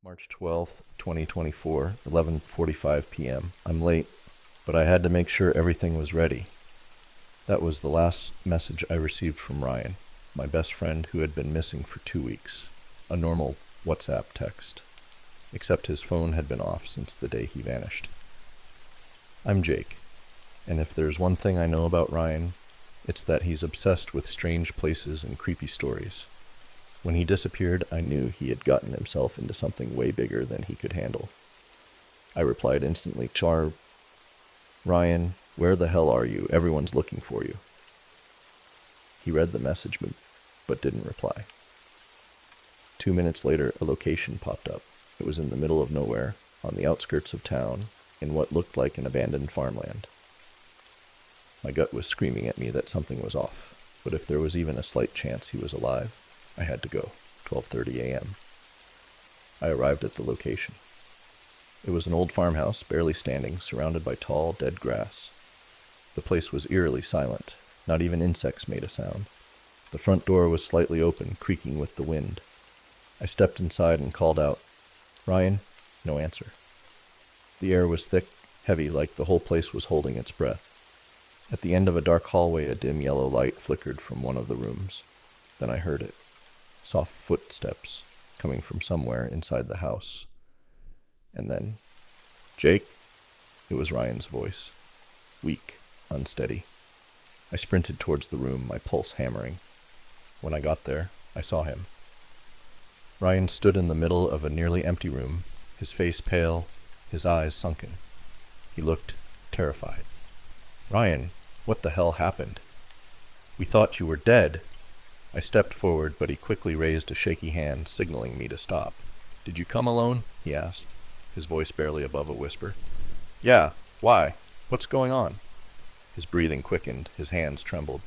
March 12th, 2024, 11:45 p.m. I'm late, but I had to make sure everything was ready. That was the last message I received from Ryan, my best friend who had been missing for 2 weeks. A normal WhatsApp text, except his phone had been off since the day he vanished. I'm Jake, and if there's one thing I know about Ryan, it's that he's obsessed with strange places and creepy stories. When he disappeared, I knew he had gotten himself into something way bigger than he could handle. I replied instantly, Ryan, where the hell are you? Everyone's looking for you. He read the message but didn't reply. 2 minutes later, a location popped up. It was in the middle of nowhere, on the outskirts of town, in what looked like an abandoned farmland. My gut was screaming at me that something was off, but if there was even a slight chance he was alive, I had to go. 12:30 a.m. I arrived at the location. It was an old farmhouse, barely standing, surrounded by tall, dead grass. The place was eerily silent. Not even insects made a sound. The front door was slightly open, creaking with the wind. I stepped inside and called out, "Ryan?" No answer. The air was thick, heavy, like the whole place was holding its breath. At the end of a dark hallway, a dim yellow light flickered from one of the rooms. Then I heard it. Soft footsteps coming from somewhere inside the house. And then, "Jake?" It was Ryan's voice. Weak, unsteady. I sprinted towards the room, my pulse hammering. When I got there, I saw him. Ryan stood in the middle of a nearly empty room, his face pale, his eyes sunken. He looked terrified. "Ryan, what the hell happened? We thought you were dead." I stepped forward, but he quickly raised a shaky hand, signaling me to stop. "Did you come alone?" he asked, his voice barely above a whisper. "Yeah, why? What's going on?" His breathing quickened, his hands trembled.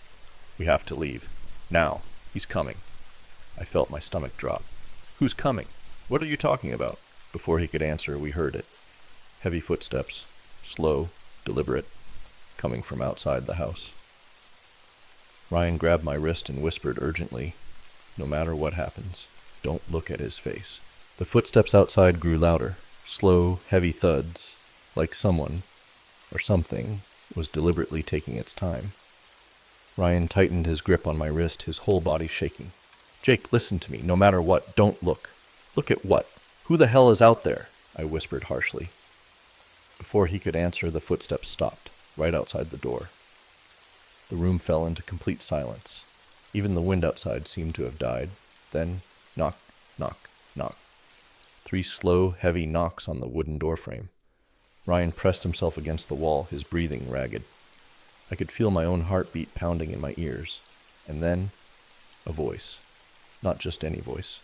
"We have to leave. Now. He's coming." I felt my stomach drop. "Who's coming? What are you talking about?" Before he could answer, we heard it. Heavy footsteps, slow, deliberate, coming from outside the house. Ryan grabbed my wrist and whispered urgently, "No matter what happens, don't look at his face." The footsteps outside grew louder, slow, heavy thuds, like someone, or something, was deliberately taking its time. Ryan tightened his grip on my wrist, his whole body shaking. "Jake, listen to me. No matter what, don't look." "Look at what? Who the hell is out there?" I whispered harshly. Before he could answer, the footsteps stopped, right outside the door. The room fell into complete silence. Even the wind outside seemed to have died. Then, knock, knock, knock. 3 slow, heavy knocks on the wooden doorframe. Ryan pressed himself against the wall, his breathing ragged. I could feel my own heartbeat pounding in my ears. And then, a voice. Not just any voice.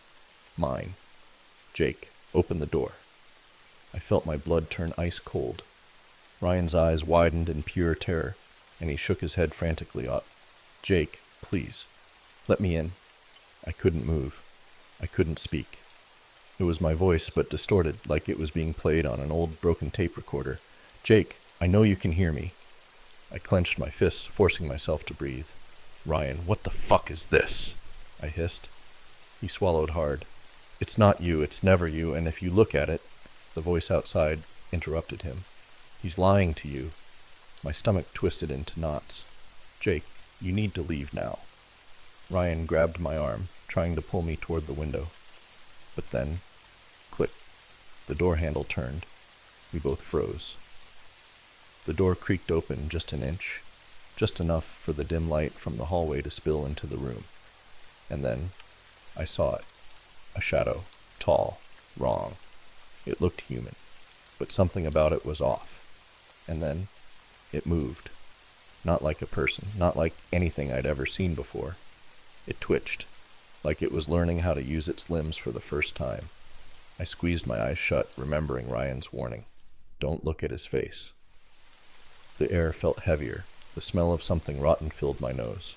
Mine. "Jake, open the door." I felt my blood turn ice cold. Ryan's eyes widened in pure terror, and he shook his head frantically. "Jake, please, let me in." I couldn't move. I couldn't speak. It was my voice, but distorted, like it was being played on an old broken tape recorder. "Jake, I know you can hear me." I clenched my fists, forcing myself to breathe. "Ryan, what the fuck is this?" I hissed. He swallowed hard. "It's not you, it's never you, and if you look at it..." The voice outside interrupted him. "He's lying to you." My stomach twisted into knots. "Jake, you need to leave now." Ryan grabbed my arm, trying to pull me toward the window. But then, click, the door handle turned. We both froze. The door creaked open just an inch, just enough for the dim light from the hallway to spill into the room. And then, I saw it. A shadow, tall, wrong. It looked human, but something about it was off. And then, it moved. Not like a person, not like anything I'd ever seen before. It twitched, like it was learning how to use its limbs for the first time. I squeezed my eyes shut, remembering Ryan's warning. Don't look at his face. The air felt heavier. The smell of something rotten filled my nose.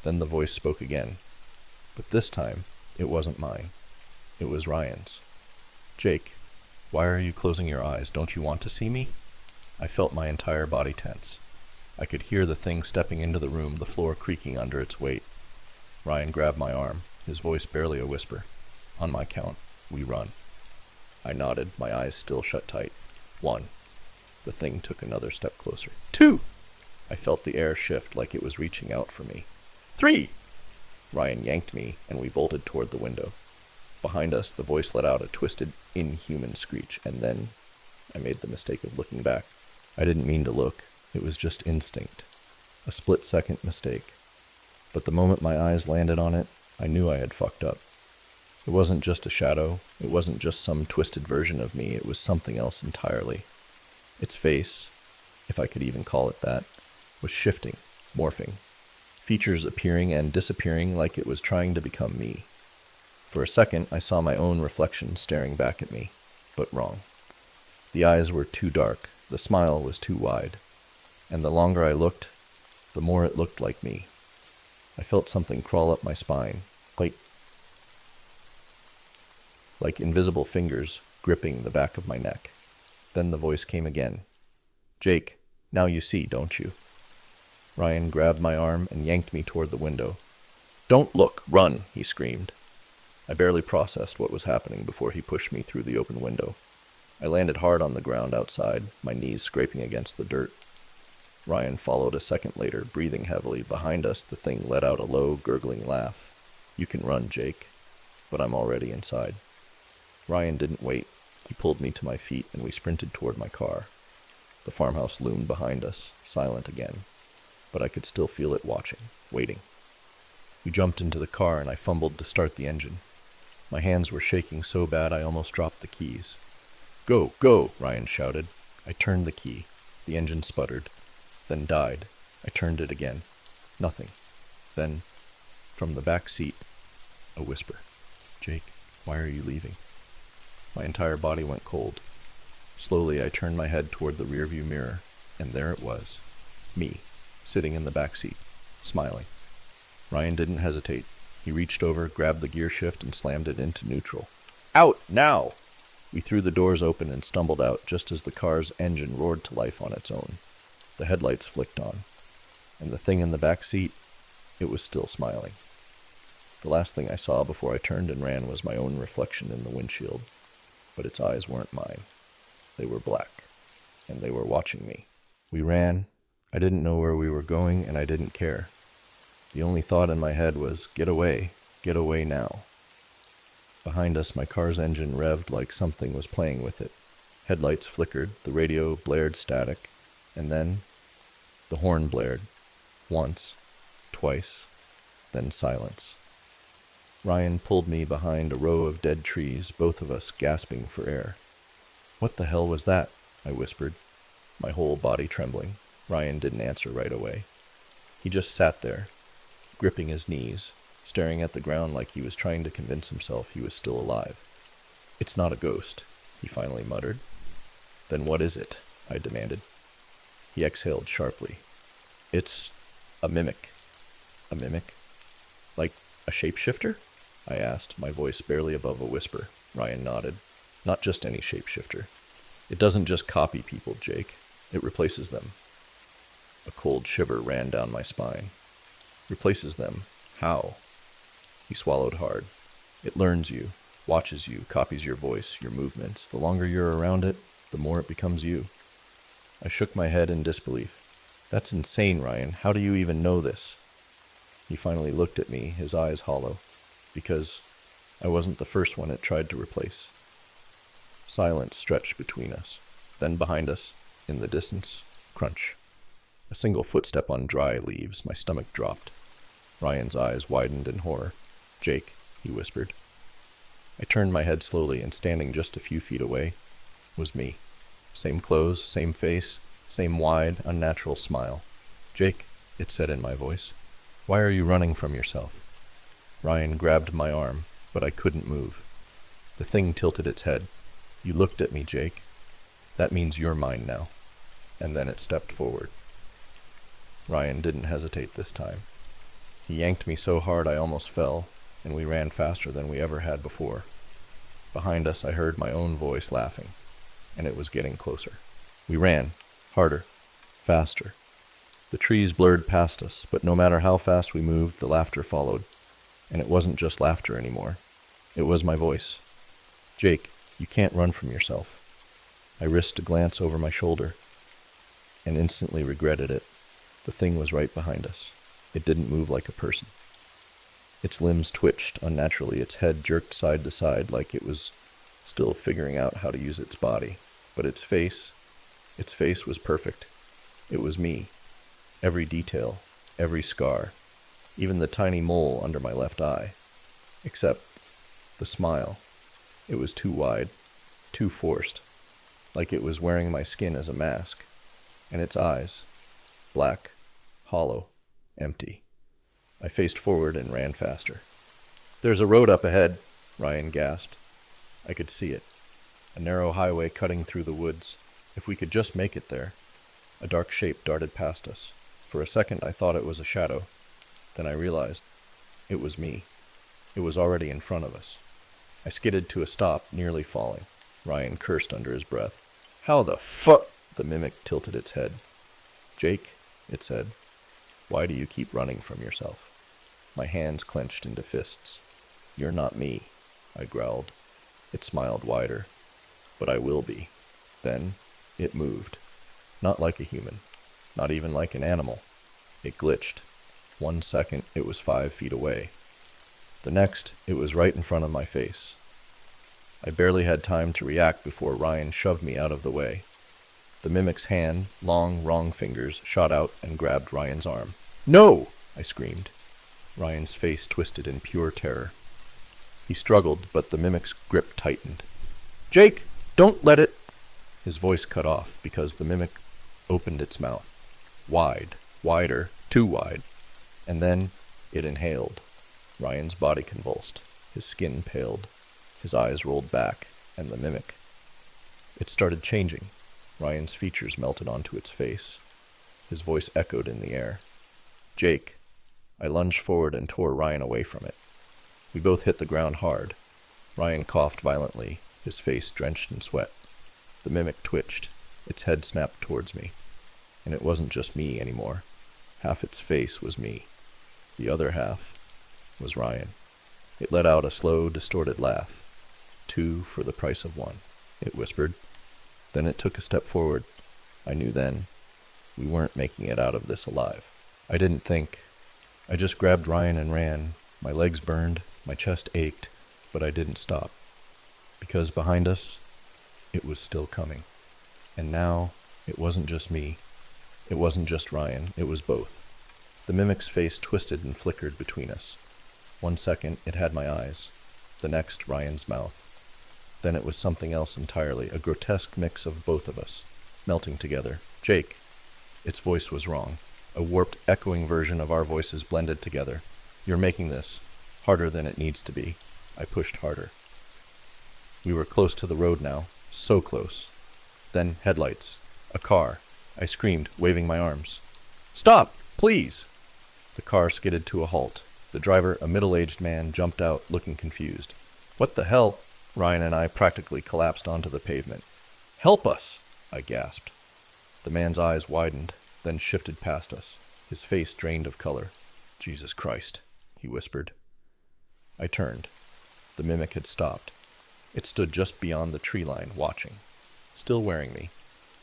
Then the voice spoke again. But this time, it wasn't mine. It was Ryan's. "Jake, why are you closing your eyes? Don't you want to see me?" I felt my entire body tense. I could hear the thing stepping into the room, the floor creaking under its weight. Ryan grabbed my arm, his voice barely a whisper. "On my count, we run." I nodded, my eyes still shut tight. 1. The thing took another step closer. 2. I felt the air shift like it was reaching out for me. 3. Ryan yanked me, and we bolted toward the window. Behind us, the voice let out a twisted, inhuman screech, and then I made the mistake of looking back. I didn't mean to look. It was just instinct. A split-second mistake. But the moment my eyes landed on it, I knew I had fucked up. It wasn't just a shadow. It wasn't just some twisted version of me. It was something else entirely. Its face, if I could even call it that, was shifting, morphing. Features appearing and disappearing like it was trying to become me. For a second, I saw my own reflection staring back at me, but wrong. The eyes were too dark, the smile was too wide, and the longer I looked, the more it looked like me. I felt something crawl up my spine, like invisible fingers gripping the back of my neck. Then the voice came again. "Jake, now you see, don't you?" Ryan grabbed my arm and yanked me toward the window. "Don't look, run!" he screamed. I barely processed what was happening before he pushed me through the open window. I landed hard on the ground outside, my knees scraping against the dirt. Ryan followed a second later, breathing heavily. Behind us, the thing let out a low, gurgling laugh. "You can run, Jake, but I'm already inside." Ryan didn't wait. He pulled me to my feet, and we sprinted toward my car. The farmhouse loomed behind us, silent again, but I could still feel it watching, waiting. We jumped into the car, and I fumbled to start the engine. My hands were shaking so bad I almost dropped the keys. "Go, go!" Ryan shouted. I turned the key. The engine sputtered, then died. I turned it again. Nothing. Then, from the back seat, a whisper. "Jake, why are you leaving?" My entire body went cold. Slowly, I turned my head toward the rearview mirror, and there it was. Me, sitting in the back seat, smiling. Ryan didn't hesitate. He reached over, grabbed the gear shift, and slammed it into neutral. "Out, now!" We threw the doors open and stumbled out just as the car's engine roared to life on its own. The headlights flicked on. And the thing in the back seat, it was still smiling. The last thing I saw before I turned and ran was my own reflection in the windshield. But its eyes weren't mine. They were black, and they were watching me. We ran. I didn't know where we were going, and I didn't care. The only thought in my head was, get away now. Behind us, my car's engine revved like something was playing with it. Headlights flickered, the radio blared static, and then the horn blared. Once, twice, then silence. Ryan pulled me behind a row of dead trees, both of us gasping for air. "What the hell was that?" I whispered, my whole body trembling. Ryan didn't answer right away. He just sat there, gripping his knees, staring at the ground like he was trying to convince himself he was still alive. "It's not a ghost," he finally muttered. "Then what is it?" I demanded. He exhaled sharply. "It's a mimic." "A mimic? Like a shapeshifter?" I asked, my voice barely above a whisper. Ryan nodded. "Not just any shapeshifter. It doesn't just copy people, Jake. It replaces them." A cold shiver ran down my spine. "Replaces them? How?" He swallowed hard. "It learns you, watches you, copies your voice, your movements. The longer you're around it, the more it becomes you." I shook my head in disbelief. "That's insane, Ryan. How do you even know this?" He finally looked at me, his eyes hollow. "Because I wasn't the first one it tried to replace." Silence stretched between us. Then behind us, in the distance, crunch. A single footstep on dry leaves. My stomach dropped. Ryan's eyes widened in horror. "Jake," he whispered. I turned my head slowly, and standing just a few feet away was me. Same clothes, same face, same wide, unnatural smile. "Jake," it said in my voice, "why are you running from yourself?" Ryan grabbed my arm, but I couldn't move. The thing tilted its head. "You looked at me, Jake. That means you're mine now." And then it stepped forward. Ryan didn't hesitate this time. He yanked me so hard I almost fell, and we ran faster than we ever had before. Behind us, I heard my own voice laughing, and it was getting closer. We ran, harder, faster. The trees blurred past us, but no matter how fast we moved, the laughter followed. And it wasn't just laughter anymore. It was my voice. "Jake, You can't run from yourself. I risked a glance over my shoulder and instantly regretted it. The thing was right behind us. It didn't move like a person. Its limbs twitched unnaturally, its head jerked side to side like it was still figuring out how to use its body. But its face was perfect. It was me. Every detail, every scar, even the tiny mole under my left eye. Except the smile. It was too wide, too forced, like it was wearing my skin as a mask. And its eyes, black, hollow, empty. I faced forward and ran faster. "There's a road up ahead," Ryan gasped. I could see it. A narrow highway cutting through the woods. If we could just make it there. A dark shape darted past us. For a second I thought it was a shadow. Then I realized it was me. It was already in front of us. I skidded to a stop, nearly falling. Ryan cursed under his breath. "How the fuck?" The mimic tilted its head. "Jake," it said, "why do you keep running from yourself?" My hands clenched into fists. "You're not me," I growled. It smiled wider. "But I will be." Then it moved. Not like a human. Not even like an animal. It glitched. 1 second, it was 5 feet away. The next, it was right in front of my face. I barely had time to react before Ryan shoved me out of the way. The mimic's hand, long, wrong fingers, shot out and grabbed Ryan's arm. "No!" I screamed. Ryan's face twisted in pure terror. He struggled, but the mimic's grip tightened. "Jake, don't let it—" His voice cut off because the mimic opened its mouth. Wide, wider, too wide. And then it inhaled. Ryan's body convulsed. His skin paled. His eyes rolled back, and the mimic. It started changing. Ryan's features melted onto its face. His voice echoed in the air. "Jake." I lunged forward and tore Ryan away from it. We both hit the ground hard. Ryan coughed violently, his face drenched in sweat. The mimic twitched. Its head snapped towards me. And it wasn't just me anymore. Half its face was me. The other half was Ryan. It let out a slow, distorted laugh. "2 for the price of 1, it whispered. Then it took a step forward. I knew then we weren't making it out of this alive. I didn't think. I just grabbed Ryan and ran. My legs burned, my chest ached, but I didn't stop. Because behind us, it was still coming. And now, it wasn't just me. It wasn't just Ryan. It was both. The mimic's face twisted and flickered between us. 1 second, it had my eyes. The next, Ryan's mouth. Then it was something else entirely, a grotesque mix of both of us, melting together. "Jake." Its voice was wrong. A warped, echoing version of our voices blended together. "You're making this harder than it needs to be." I pushed harder. We were close to the road now, so close. Then headlights. A car. I screamed, waving my arms. "Stop, please!" The car skidded to a halt. The driver, a middle-aged man, jumped out, looking confused. "What the hell?" Ryan and I practically collapsed onto the pavement. "Help us!" I gasped. The man's eyes widened, then shifted past us. His face drained of color. "Jesus Christ," he whispered. I turned. The mimic had stopped. It stood just beyond the tree line, watching. Still wearing me.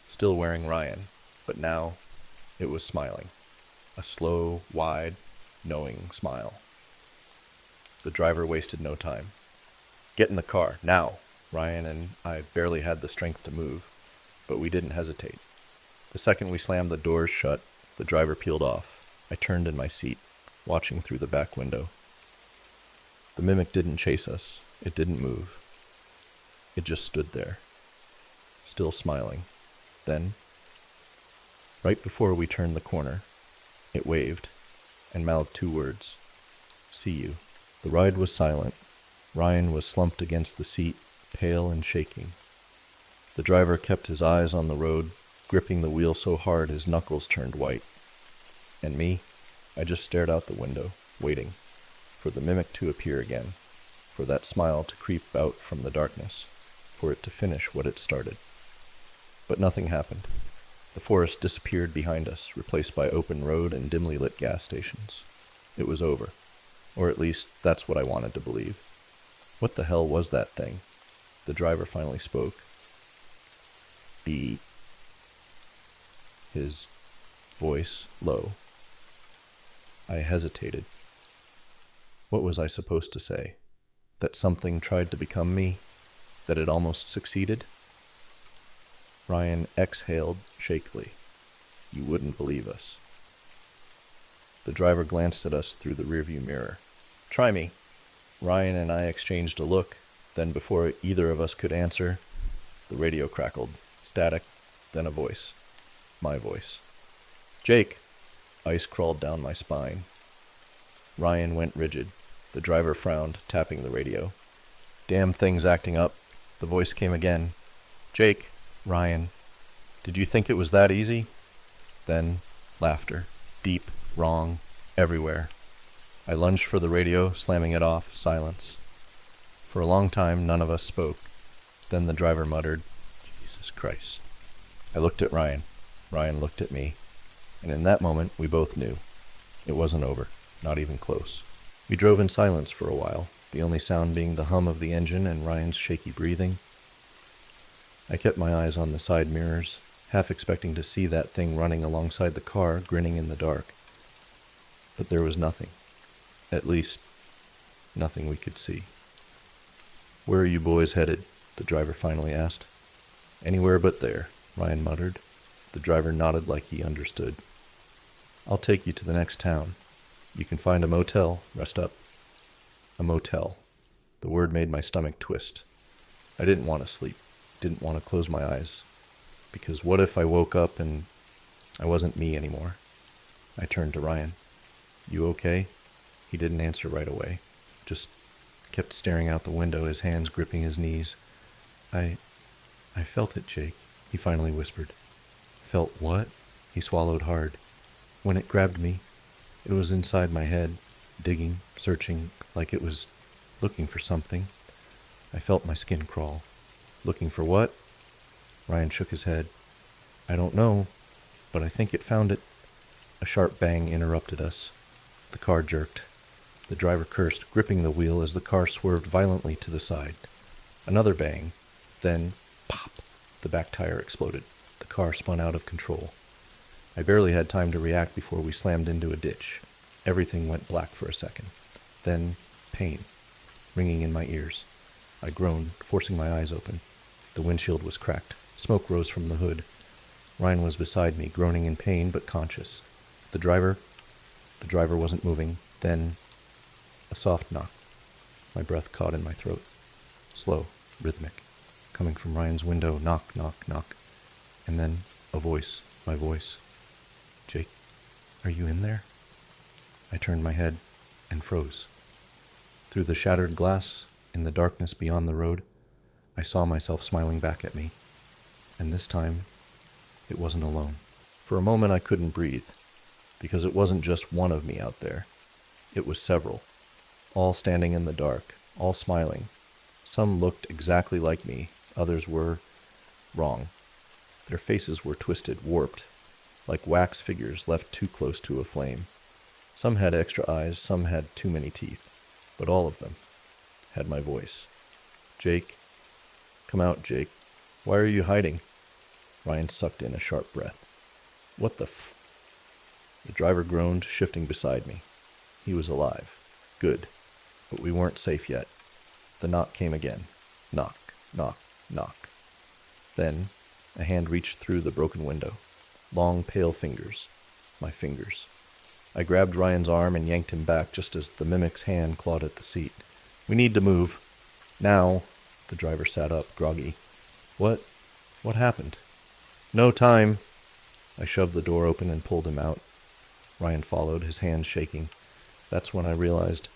Still wearing Ryan. But now, it was smiling. A slow, wide, knowing smile. The driver wasted no time. "Get in the car, now!" Ryan and I barely had the strength to move, but we didn't hesitate. The second we slammed the doors shut, the driver peeled off. I turned in my seat, watching through the back window. The mimic didn't chase us. It didn't move. It just stood there, still smiling. Then, right before we turned the corner, it waved and mouthed 2 words. "See you." The ride was silent. Ryan was slumped against the seat, pale and shaking. The driver kept his eyes on the road, gripping the wheel so hard his knuckles turned white. And me, I just stared out the window, waiting for the mimic to appear again, for that smile to creep out from the darkness, for it to finish what it started. But nothing happened. The forest disappeared behind us, replaced by open road and dimly lit gas stations. It was over. Or at least, that's what I wanted to believe. What the hell was that thing? The driver finally spoke. Beep. His voice low. I hesitated. What was I supposed to say? That something tried to become me? That it almost succeeded? Ryan exhaled shakily. You wouldn't believe us. The driver glanced at us through the rearview mirror. Try me. Ryan and I exchanged a look. Then before either of us could answer, the radio crackled. Static, then a voice. My voice. Jake! Ice crawled down my spine. Ryan went rigid. The driver frowned, tapping the radio. Damn thing's acting up. The voice came again. Jake! Ryan. Did you think it was that easy? Then, laughter. Deep, wrong, everywhere. I lunged for the radio, slamming it off. Silence. For a long time, none of us spoke. Then the driver muttered, Jesus Christ. I looked at Ryan. Ryan looked at me. And in that moment, we both knew. It wasn't over. Not even close. We drove in silence for a while, the only sound being the hum of the engine and Ryan's shaky breathing. I kept my eyes on the side mirrors, half expecting to see that thing running alongside the car, grinning in the dark. But there was nothing. At least, nothing we could see. Where are you boys headed? The driver finally asked. Anywhere but there, Ryan muttered. The driver nodded like he understood. I'll take you to the next town. You can find a motel, rest up. A motel. The word made my stomach twist. I didn't want to sleep, didn't want to close my eyes. Because what if I woke up and I wasn't me anymore? I turned to Ryan. You okay? He didn't answer right away. Just kept staring out the window, his hands gripping his knees. I felt it, Jake, he finally whispered. Felt what? He swallowed hard. When it grabbed me, it was inside my head, digging, searching, like it was looking for something. I felt my skin crawl. Looking for what? Ryan shook his head. I don't know, but I think it found it. A sharp bang interrupted us. The car jerked. The driver cursed, gripping the wheel as the car swerved violently to the side. Another bang. Then, pop, the back tire exploded. The car spun out of control. I barely had time to react before we slammed into a ditch. Everything went black for a second. Then, pain, ringing in my ears. I groaned, forcing my eyes open. The windshield was cracked. Smoke rose from the hood. Ryan was beside me, groaning in pain but conscious. The driver wasn't moving. Then, a soft knock. My breath caught in my throat. Slow, rhythmic, coming from Ryan's window. Knock, knock, knock. And then, a voice, my voice. Jake, are you in there? I turned my head and froze. Through the shattered glass, in the darkness beyond the road, I saw myself smiling back at me. And this time, it wasn't alone. For a moment I couldn't breathe, because it wasn't just one of me out there. It was several, all standing in the dark, all smiling. Some looked exactly like me, others were wrong. Their faces were twisted, warped, like wax figures left too close to a flame. Some had extra eyes, some had too many teeth, but all of them had my voice. Jake, come out, Jake. Why are you hiding? Ryan sucked in a sharp breath. What the The driver groaned, shifting beside me. He was alive. Good. But we weren't safe yet. The knock came again. Knock, knock, knock. Then, a hand reached through the broken window. Long, pale fingers. My fingers. I grabbed Ryan's arm and yanked him back just as the mimic's hand clawed at the seat. We need to move. Now. The driver sat up, groggy. What happened? No time. I shoved the door open and pulled him out. Ryan followed, his hands shaking. That's when I realized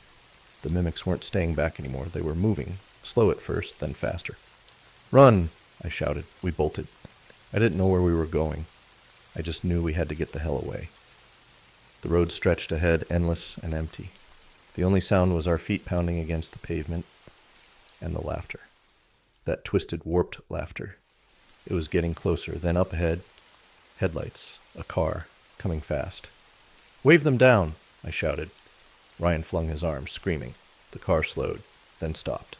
the mimics weren't staying back anymore. They were moving, slow at first, then faster. Run, I shouted. We bolted. I didn't know where we were going. I just knew we had to get the hell away. The road stretched ahead, endless and empty. The only sound was our feet pounding against the pavement and the laughter. That twisted, warped laughter. It was getting closer. Then up ahead, headlights, a car, coming fast. Wave them down, I shouted. Ryan flung his arms, screaming. The car slowed, then stopped.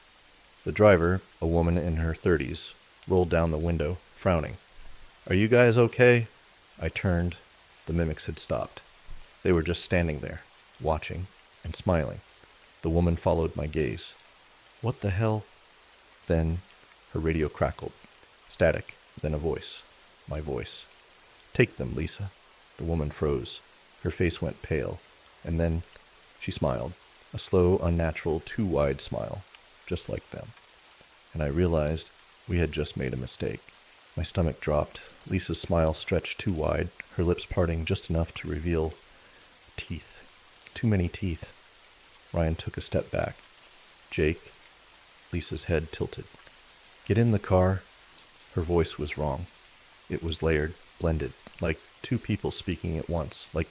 The driver, a woman in her 30s, rolled down the window, frowning. "Are you guys okay?" I turned. The mimics had stopped. They were just standing there, watching and smiling. The woman followed my gaze. "What the hell?" Then her radio crackled. Static, then a voice. My voice. "Take them, Lisa." The woman froze. Her face went pale. And then she smiled. A slow, unnatural, too wide smile. Just like them. And I realized we had just made a mistake. My stomach dropped. Lisa's smile stretched too wide, her lips parting just enough to reveal teeth. Too many teeth. Ryan took a step back. "Jake." Lisa's head tilted. "Get in the car." Her voice was wrong. It was layered, blended, like two people speaking at once, like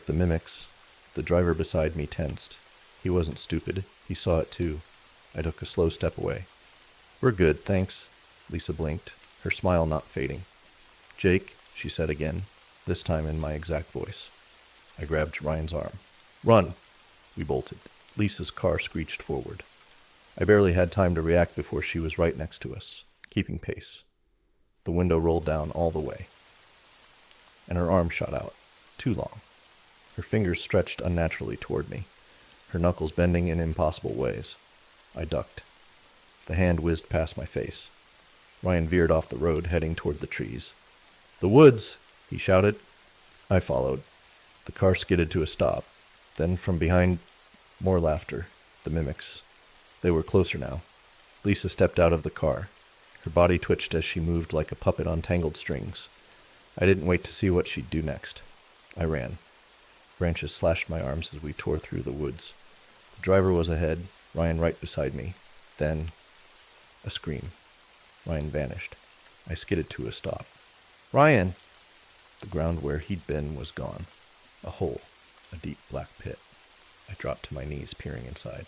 the mimics. The driver beside me tensed. He wasn't stupid. He saw it too. I took a slow step away. "We're good, thanks." Lisa blinked, her smile not fading. "Jake," she said again, this time in my exact voice. I grabbed Ryan's arm. "Run!" We bolted. Lisa's car screeched forward. I barely had time to react before she was right next to us, keeping pace. The window rolled down all the way. And her arm shot out. Too long. Her fingers stretched unnaturally toward me, her knuckles bending in impossible ways. I ducked. The hand whizzed past my face. Ryan veered off the road, heading toward the trees. "The woods!" he shouted. I followed. The car skidded to a stop. Then from behind, more laughter. The mimics. They were closer now. Lisa stepped out of the car. Her body twitched as she moved like a puppet on tangled strings. I didn't wait to see what she'd do next. I ran. Branches slashed my arms as we tore through the woods. The driver was ahead, Ryan right beside me. Then, a scream. Ryan vanished. I skidded to a stop. "Ryan!" The ground where he'd been was gone. A hole. A deep black pit. I dropped to my knees, peering inside.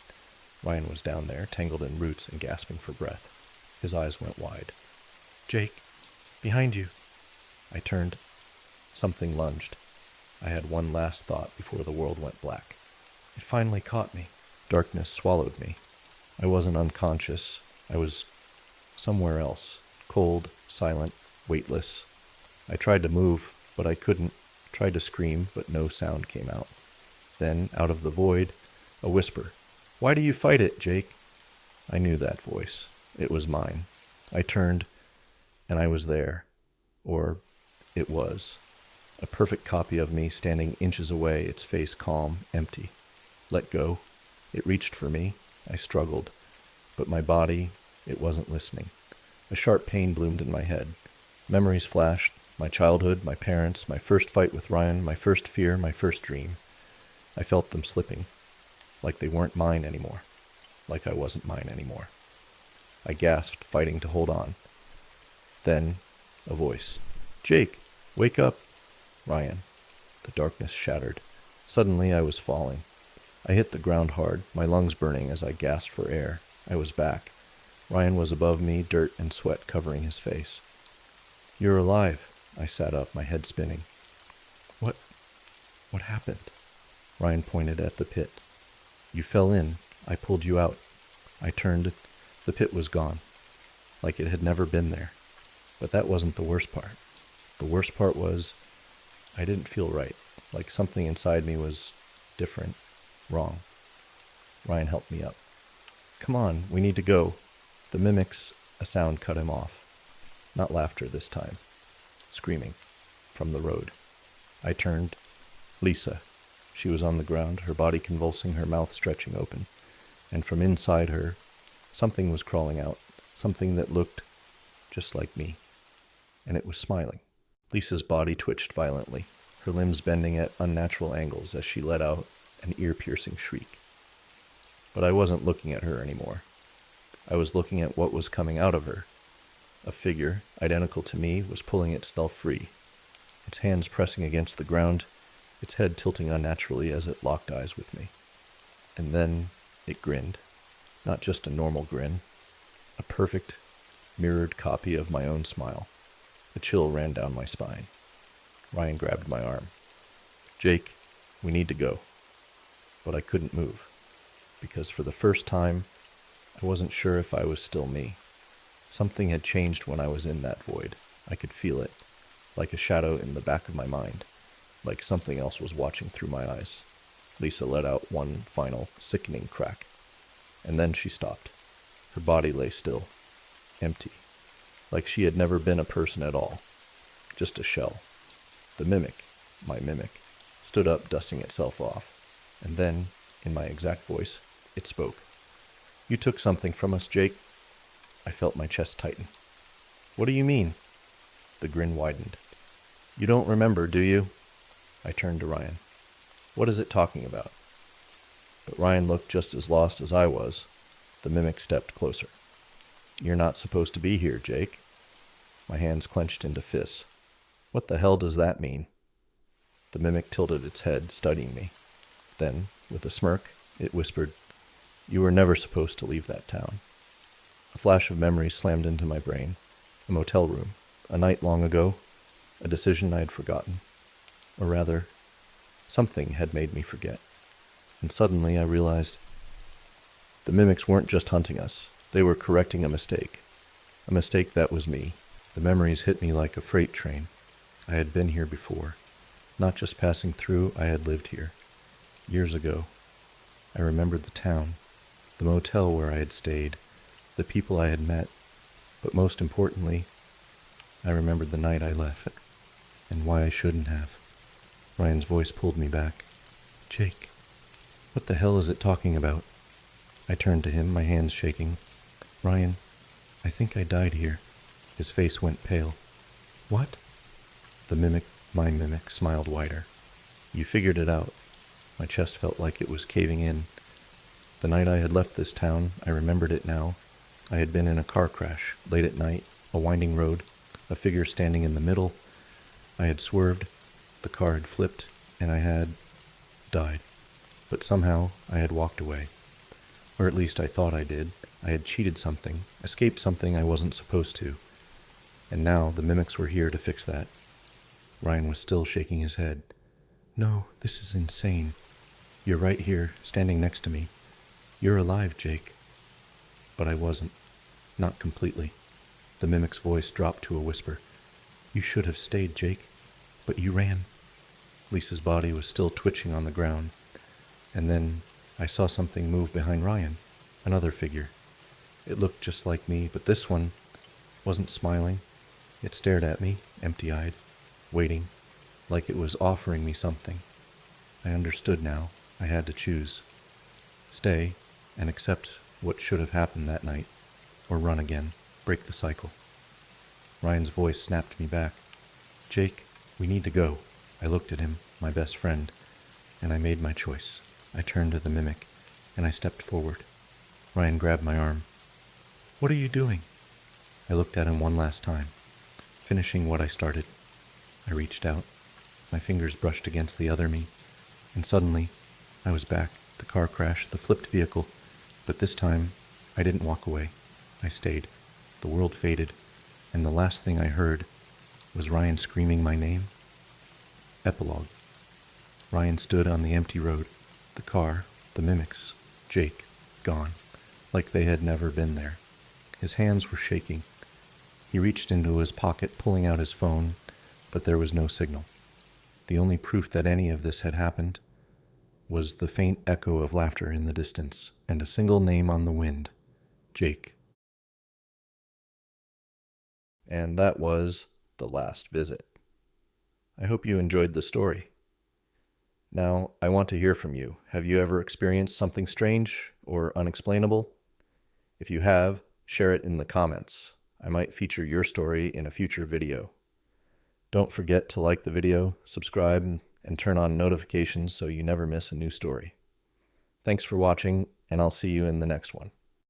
Ryan was down there, tangled in roots and gasping for breath. His eyes went wide. "Jake, behind you." I turned. Something lunged. I had one last thought before the world went black. It finally caught me. Darkness swallowed me. I wasn't unconscious. I was somewhere else. Cold, silent, weightless. I tried to move, but I couldn't. Tried to scream, but no sound came out. Then, out of the void, a whisper. "Why do you fight it, Jake?" I knew that voice. It was mine. I turned, and I was there. Or it was. A perfect copy of me standing inches away, its face calm, empty. Let go. It reached for me. I struggled. But my body, it wasn't listening. A sharp pain bloomed in my head. Memories flashed. My childhood, my parents, my first fight with Ryan, my first fear, my first dream. I felt them slipping. Like they weren't mine anymore. Like I wasn't mine anymore. I gasped, fighting to hold on. Then, a voice. "Jake, wake up." Ryan. The darkness shattered. Suddenly I was falling. I hit the ground hard, my lungs burning as I gasped for air. I was back. Ryan was above me, dirt and sweat covering his face. "You're alive." I sat up, my head spinning. What happened?" Ryan pointed at the pit. "You fell in. I pulled you out." I turned. The pit was gone. Like it had never been there. But that wasn't the worst part. The worst part was I didn't feel right. Like something inside me was different, wrong. Ryan helped me up. "Come on, we need to go." The mimics, a sound cut him off. Not laughter this time. Screaming. From the road. I turned. Lisa. She was on the ground, her body convulsing, her mouth stretching open. And from inside her, something was crawling out. Something that looked just like me. And it was smiling. Lisa's body twitched violently, her limbs bending at unnatural angles as she let out an ear-piercing shriek. But I wasn't looking at her anymore. I was looking at what was coming out of her. A figure, identical to me, was pulling itself free, its hands pressing against the ground, its head tilting unnaturally as it locked eyes with me. And then it grinned. Not just a normal grin. A perfect, mirrored copy of my own smile. A chill ran down my spine. Ryan grabbed my arm. "Jake, we need to go." But I couldn't move, because for the first time, I wasn't sure if I was still me. Something had changed when I was in that void. I could feel it, like a shadow in the back of my mind, like something else was watching through my eyes. Lisa let out one final, sickening crack, and then she stopped. Her body lay still, empty, like she had never been a person at all, just a shell. The mimic, my mimic, stood up, dusting itself off, and then, in my exact voice, it spoke. "You took something from us, Jake." I felt my chest tighten. "What do you mean?" The grin widened. "You don't remember, do you?" I turned to Ryan. "What is it talking about?" But Ryan looked just as lost as I was. The mimic stepped closer. "You're not supposed to be here, Jake." My hands clenched into fists. "What the hell does that mean?" The mimic tilted its head, studying me. Then, with a smirk, it whispered, "You were never supposed to leave that town." A flash of memory slammed into my brain. A motel room, a night long ago, a decision I had forgotten. Or rather, something had made me forget. And suddenly I realized the mimics weren't just hunting us. They were correcting a mistake. A mistake that was me. The memories hit me like a freight train. I had been here before. Not just passing through, I had lived here. Years ago. I remembered the town, the motel where I had stayed, the people I had met, but most importantly, I remembered the night I left, and why I shouldn't have. Ryan's voice pulled me back. "Jake, what the hell is it talking about?" I turned to him, my hands shaking. "Ryan, I think I died here." His face went pale. "What?" The mimic, my mimic, smiled wider. "You figured it out." My chest felt like it was caving in. The night I had left this town, I remembered it now. I had been in a car crash, late at night, a winding road, a figure standing in the middle. I had swerved, the car had flipped, and I had died. But somehow I had walked away. Or at least I thought I did. I had cheated something, escaped something I wasn't supposed to. And now the mimics were here to fix that. Ryan was still shaking his head. "No, this is insane. You're right here, standing next to me. You're alive, Jake." But I wasn't. Not completely. The mimic's voice dropped to a whisper. "You should have stayed, Jake, but you ran." Lisa's body was still twitching on the ground. And then I saw something move behind Ryan, another figure. It looked just like me, but this one wasn't smiling. It stared at me, empty-eyed, waiting, like it was offering me something. I understood now. I had to choose. Stay and accept what should have happened that night, or run again, break the cycle. Ryan's voice snapped me back. "Jake, we need to go." I looked at him, my best friend, and I made my choice. I turned to the mimic, and I stepped forward. Ryan grabbed my arm. "What are you doing?" I looked at him one last time, finishing what I started. I reached out. My fingers brushed against the other me, and suddenly I was back. The car crash, the flipped vehicle, but this time I didn't walk away. I stayed. The world faded, and the last thing I heard was Ryan screaming my name. Epilogue. Ryan stood on the empty road. The car, the mimics, Jake, gone, like they had never been there. His hands were shaking. He reached into his pocket, pulling out his phone, but there was no signal. The only proof that any of this had happened was the faint echo of laughter in the distance, and a single name on the wind, Jake. And that was The Last Visit. I hope you enjoyed the story. Now, I want to hear from you. Have you ever experienced something strange or unexplainable? If you have, share it in the comments. I might feature your story in a future video. Don't forget to like the video, subscribe, and turn on notifications so you never miss a new story. Thanks for watching, and I'll see you in the next one.